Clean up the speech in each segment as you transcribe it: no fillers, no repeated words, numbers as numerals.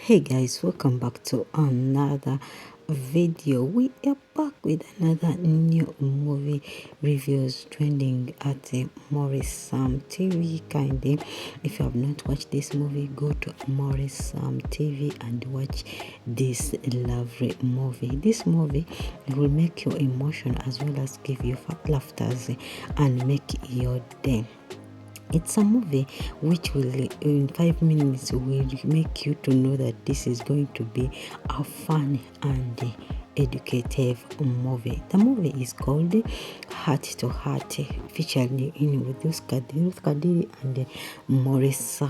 Hey guys, welcome back to another video. We are back with another new movie reviews trending at the Maurice TV. Kindly, if you have not watched this movie, go to Maurice TV and watch this lovely movie. This movie will make you emotion as well as give you laughter and make your day. It's a movie which will, in 5 minutes, will make you to know that this is going to be a fun and educative movie. The movie is called Heart to Heart, featuring in with Ruth Kadiri and Maurice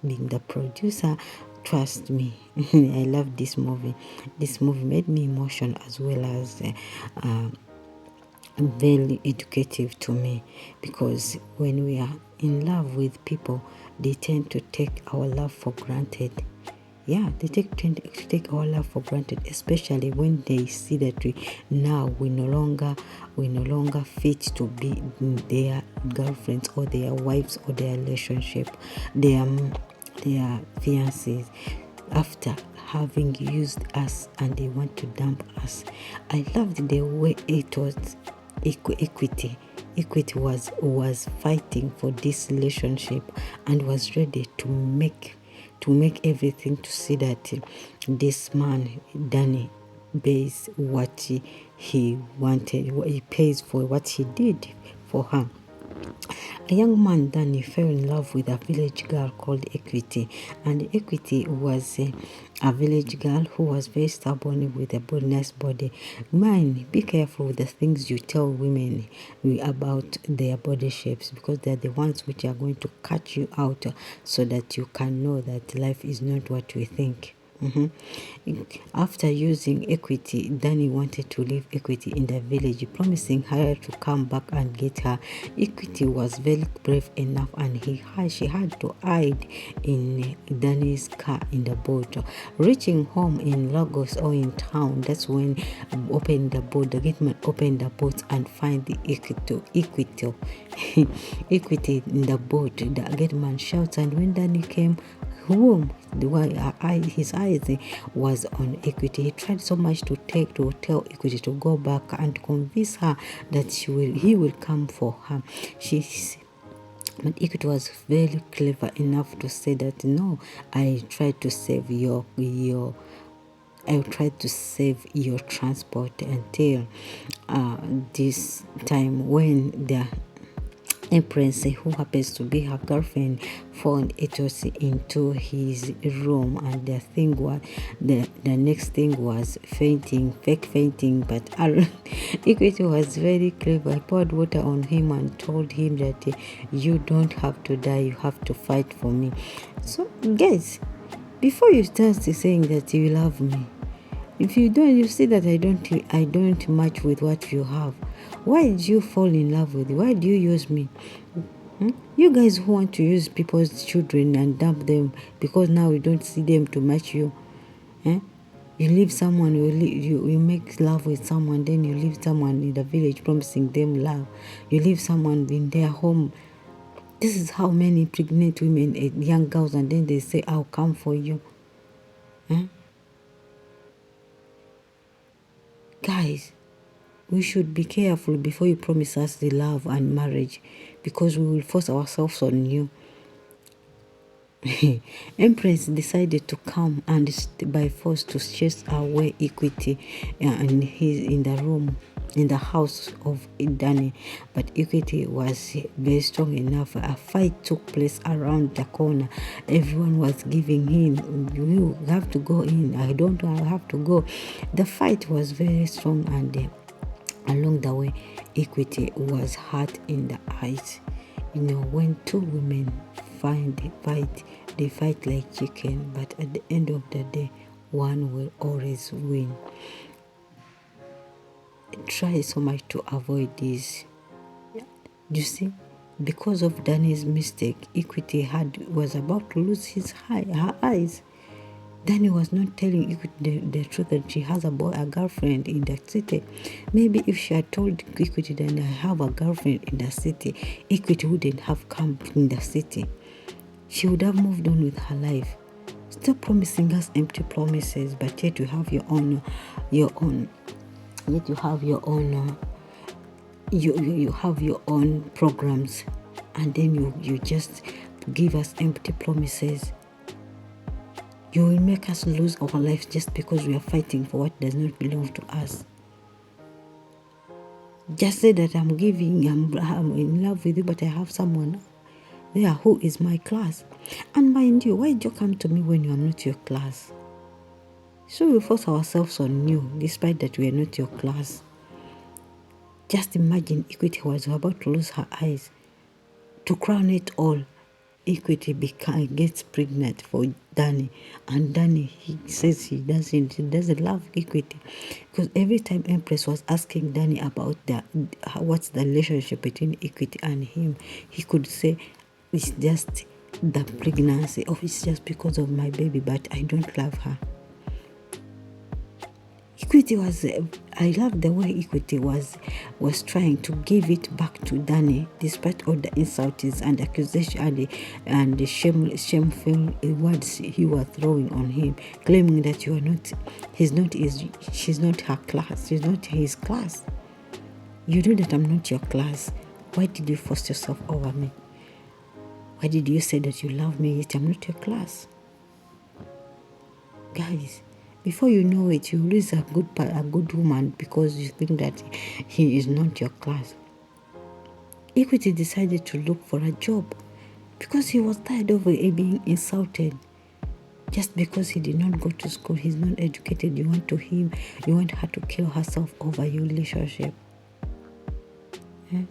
being the producer. Trust me, I love this movie. This movie made me emotional as well as very educative to me, because when we are in love with people, they tend to take our love for granted. Yeah, they tend to take our love for granted, especially when they see that we no longer fit to be their girlfriends or their wives or their relationship, their fiancés, after having used us and they want to dump us. I loved the way it was equity was fighting for this relationship and was ready to make everything to see that this man Danny pays what he wanted, he pays for what he did for her. A young man, Danny, fell in love with a village girl called Equity, and Equity was a village girl who was very stubborn with a nice body. Man, be careful with the things you tell women about their body shapes, because they're the ones which are going to cut you out so that you can know that life is not what we think. After using Equity, Danny wanted to leave Equity in the village, promising her to come back and get her. Equity was very brave enough, and she had to hide in Danny's car in the boat. Reaching home in Lagos or in town, that's when the gateman opened the boat and find the Equity in the boat. The gateman shouts, and when Danny came home, his eyes was on Equity. He tried so much to tell Equity to go back and convince her that he will come for her. But Equity was very clever enough to say that no, I tried to save your transport until this time when the Empress, who happens to be her girlfriend, found Etosi into his room, and the next thing was fake fainting. But Equity was very clever. I poured water on him and told him that you don't have to die, you have to fight for me. So guys, before you start saying that you love me, if you don't, you see that I don't match with what you have. Why did you fall in love with me? Why do you use me? You guys who want to use people's children and dump them because now you don't see them to match you. You leave someone, you make love with someone, then you leave someone in the village promising them love. You leave someone in their home. This is how many pregnant women, young girls, and then they say, I'll come for you. Guys, we should be careful before you promise us the love and marriage, because we will force ourselves on you. Empress decided to come and by force to chase away Equity in the house of Danny, but Equity was very strong enough. A fight took place around the corner. Everyone was giving in. You have to go in. I have to go. The fight was very strong, and along the way, Equity was hurt in the eyes. When two women they fight like chicken, but at the end of the day, one will always win. Try so much to avoid this. You see, because of Danny's mistake, Equity was about to lose her eyes. Danny was not telling Equity the truth that she has a girlfriend in the city. Maybe if she had told Equity that I have a girlfriend in the city, Equity wouldn't have come in the city. She would have moved on with her life. Stop promising us empty promises, but yet you have yet you have your own, you have your own programs, and then you just give us empty promises. You will make us lose our lives just because we are fighting for what does not belong to us. Just say that I'm in love with you, but I have someone there who is my class. And mind you, why do you come to me when you are not your class? So we force ourselves on you, despite that we are not your class. Just imagine Equity was about to lose her eyes. To crown it all, Equity gets pregnant for Danny, and Danny, he says he doesn't love Equity, because every time Empress was asking Danny about what's the relationship between Equity and him, he could say it's just the pregnancy, or it's just because of my baby, but I don't love her. Equity I love the way Equity was trying to give it back to Danny, despite all the insults and accusation and the shameful words he was throwing on him, claiming that she's not her class, she's not his class. You know that I'm not your class. Why did you force yourself over me? Why did you say that you love me yet I'm not your class? Guys, before you know it, you lose a good woman because you think that he is not your class. Equity decided to look for a job because he was tired of being insulted. Just because he did not go to school, he's not educated, you want her to kill herself over your relationship. Yeah?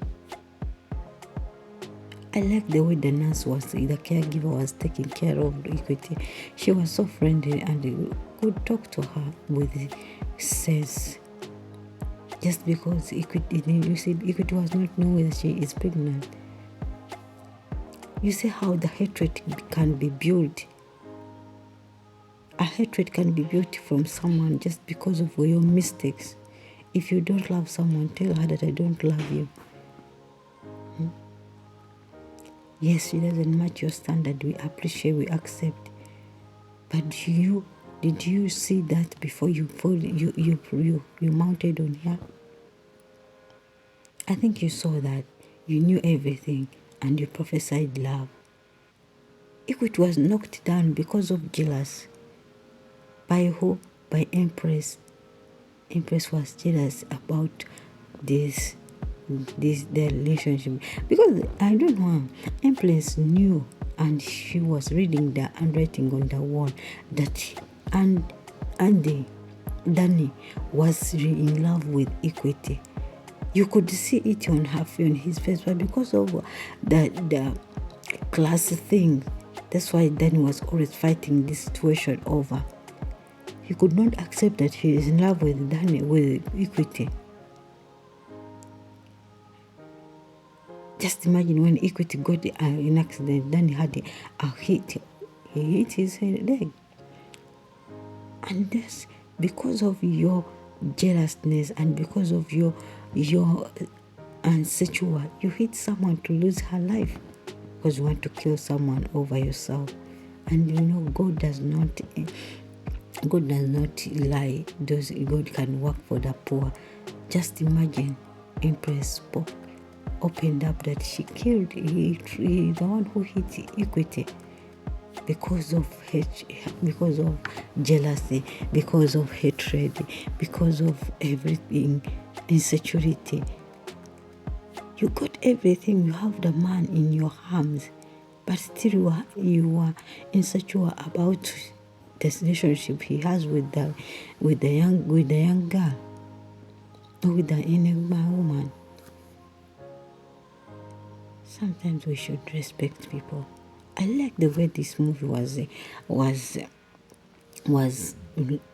I like the way the caregiver was taking care of Equity. She was so friendly and could talk to her with sense. Just because Equity was not knowing that she is pregnant. You see how the hatred can be built. A hatred can be built from someone just because of your mistakes. If you don't love someone, tell her that I don't love you. Yes, she doesn't match your standard. We appreciate, we accept. But did you see that before you mounted on her? I think you saw that. You knew everything and you prophesied love. Equity was knocked down because of jealous. By who? By Empress. Empress was jealous about their relationship, because I don't know, Empress knew, and she was reading the handwriting on the wall that Danny was in love with Equity. You could see it on his face, but because of the class thing, that's why Danny was always fighting this situation over. He could not accept that he is in love with Equity. Just imagine when Equity got in an accident, Danny had a hit. He hit his leg. And that's because of your jealousness and because of your unsexual. You hit someone to lose her life because you want to kill someone over yourself. And you know God does not lie. God can work for the poor. Just imagine, Empress spoke, opened up that she killed the one who hit Equity because of jealousy, because of hatred, because of everything, insecurity. You got everything. You have the man in your arms, but still you are insecure about the relationship he has with the young girl, or with the enigma woman. Sometimes we should respect people. I like the way this movie was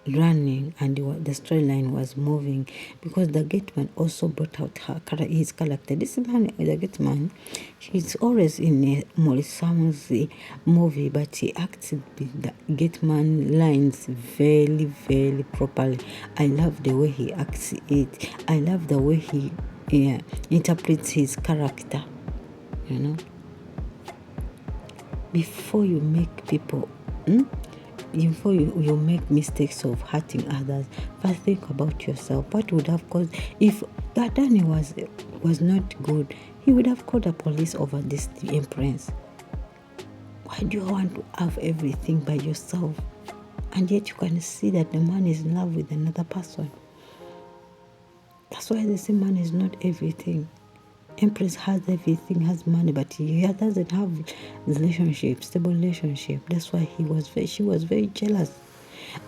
running and the storyline was moving, because the gateman also brought out his character. This man, the gateman, he's always in Maurice movie, but he acts the gateman lines very, very properly. I love the way he acts it. I love the way he interprets his character. Before you make people before you make mistakes of hurting others, first think about yourself. What would have caused if Adani was not good? He would have called the police over this empress. Why do you want to have everything by yourself? And yet you can see that the man is in love with another person. That's why they say man is not everything. Empress has everything, has money, but he doesn't have stable relationship. That's why she was very jealous.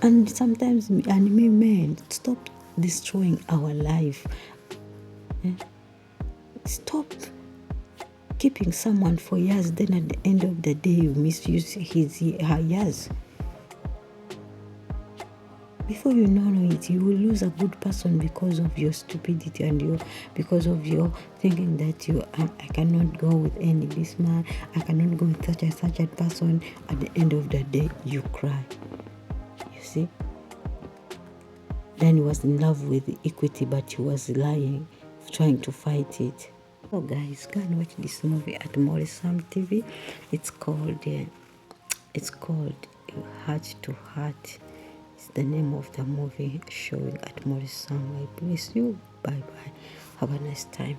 And sometimes, and me men, stop destroying our life. Stop keeping someone for years, then at the end of the day you misuse her years. Before you know it, you will lose a good person because of your stupidity and because of your thinking that I cannot go with this man, I cannot go with such a person. At the end of the day, you cry. You see? Then he was in love with equity, but he was lying, trying to fight it. So guys, go and watch this movie at Maurice TV. It's called Heart to Heart. It's the name of the movie showing at Maurice. I bless you. Bye bye. Have a nice time.